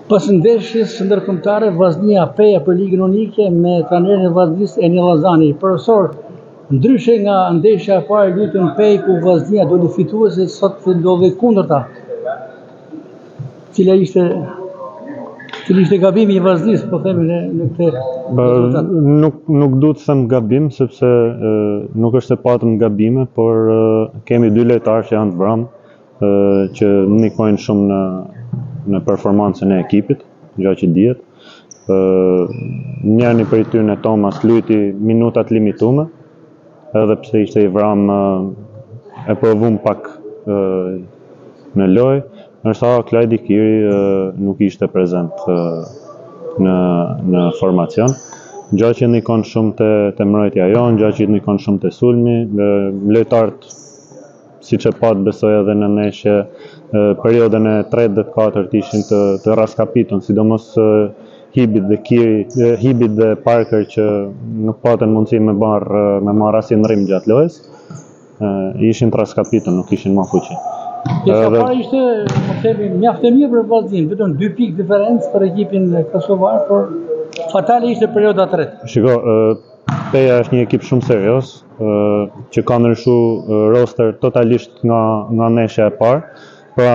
Pas ndeshjes ndërkombëtare, Vllaznia Peja për Ligën Unike me trajnerin e Vllaznisë Enil Llazani. Profesor, ndryshe nga ndeshja e parë luajtën Pej ku Vllaznia doli fituese, sot ndodhi kundërta. Cila ishte gabimi i Vllaznisë, po themi në këtë. Nuk duhet të them gabim, sepse nuk është se patëm gabime, por kemi dy lojtarë që janë të vramë, që ndikojnë shumë në performancën e ekipit, gjë që dihet. Njëri prej tyre, Thomas, luajti minutat limitume, edhe pse ishte i vramë, e provum pak në lojë, ndërsa Klajdi Kiri nuk ishte prezent në formacion. Gjë që ndikon shumë te mbrojtja jonë, gjë që ndikon shumë te sulmi, lojtarët, siç e pat besoj edhe në ndeshje, periudhën e 3 dhe 4 ishin të raskapitur, sidomos Hibit dhe Parker që nuk patën mundësi me marrë asnjë ndrym gjatë lojës, ishin të raskapitur, nuk ishin më fuqi. Pjesa e parë ishte, po themi, mjaft e mirë për Vllaznin, vetëm 2 pikë diferencë për ekipin kosovar, por fatale ishte perioda 3. Shiko, Peja është një ekip shumë serioz, që ka ndryshuar roster totalisht nga ndeshja e parë. Pra,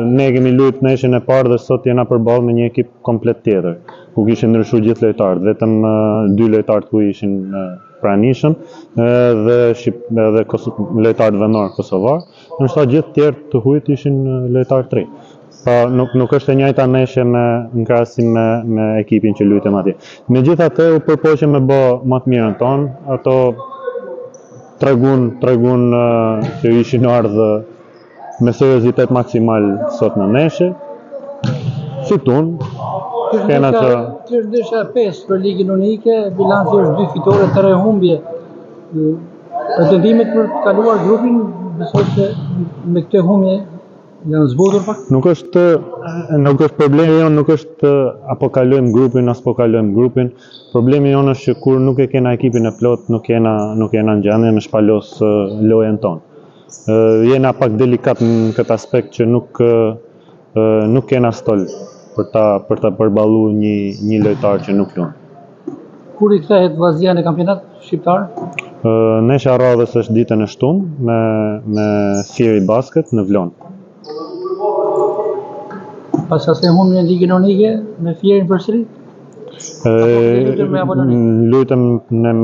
ne kemi luajtur ndeshjen e parë dhe sot jena përballë me një ekip komplet tjetër, ku kishin ndryshuar gjithë lojtarët, vetëm 2 lojtarë ku ishin pranishëm dhe lojtarët vendor kosovar, ndërsa gjithë tjerë të huajt ishin lojtarë të ri. Pra, nuk është e njëjta ndeshje në krahasim me ekipin që luajtem atje. Megjithatë, u përpoqëm me bë më të mirën tonë, ato tregun që ishin ardhur me seriozitet maksimal sot në ndeshje. Fitun. Kjo është ndeshja e 5 për Ligën Unike, bilanci është 2 fitore, 3 humbje. Pretendimet për të kaluar grupin, besoj se me këtë humbje janë zbutur pak. Nuk është problemi jonë, nuk është apo kalojmë grupin, as po kalojmë grupin. Problemi jonë është që kur nuk e kena ekipin e plot, nuk jena në gjendje me shpalos lojën tonë. Jena pak delikat në këtë aspekt që nuk kena stol për ta përballuar një lojtar që nuk luan. Kur i kthehet Vllaznia në kampionat shqiptar? Ndeshja e radhës është ditën e shtunë me Fieri Basket në Vlonë. Pas asaj humbje në Ligën Unike me Fierin përsëri? Luajtem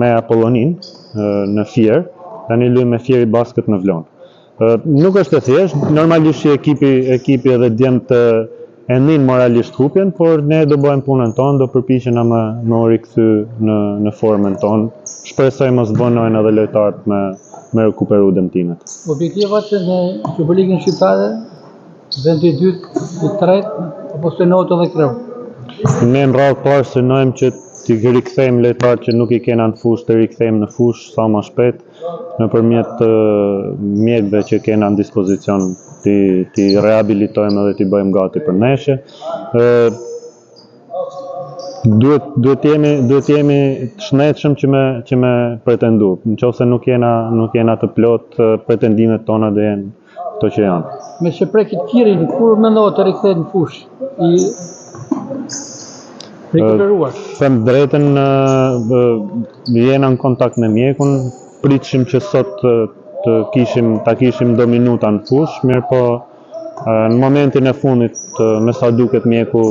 me Apollonin në Fier, tani luajmë me Fieri Basket në Vlonë. Nuk është e thjeshtë, normalisht që ekipi edhe djemt e nin moralisht hupjen, por ne do bëjmë punën tonë, do përpiqena me u rikthy në formën tonë. Shpresoj mos vonojnë edhe lojtarët me rekuperu dëmtimet. Objektivat në Superligën shqiptare, vendi i dytë, i tretë, apo synojët edhe kreu? Ne në radhë parë synojmë që t'i rikthejmë lojtarët që nuk i kena në fushë, të rikthejmë në fushë sa më shpejt, nëpërmjet mjekëve që kena në dispozicion, t'i rehabilitojmë dhe t'i bëjmë gati për ndeshje. Duhet jemi të shnetshëm që me pretendu. Nëse nuk jena të plot, pretendimet tona do jenë ato që janë. Me që prekit Kirin, kur mendohet të rikthehet në fushë? Rikuperuar. Them drejtën, jena në kontakt me mjekun, pritshim që sot ta kishim do minuta në fushë, mirë po në momentin e fundit, me sa duket mjeku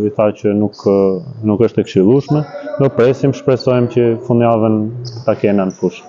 i tha që nuk është e këshillueshme, do presim, shpresojmë që fundjavën ta kena në fushë.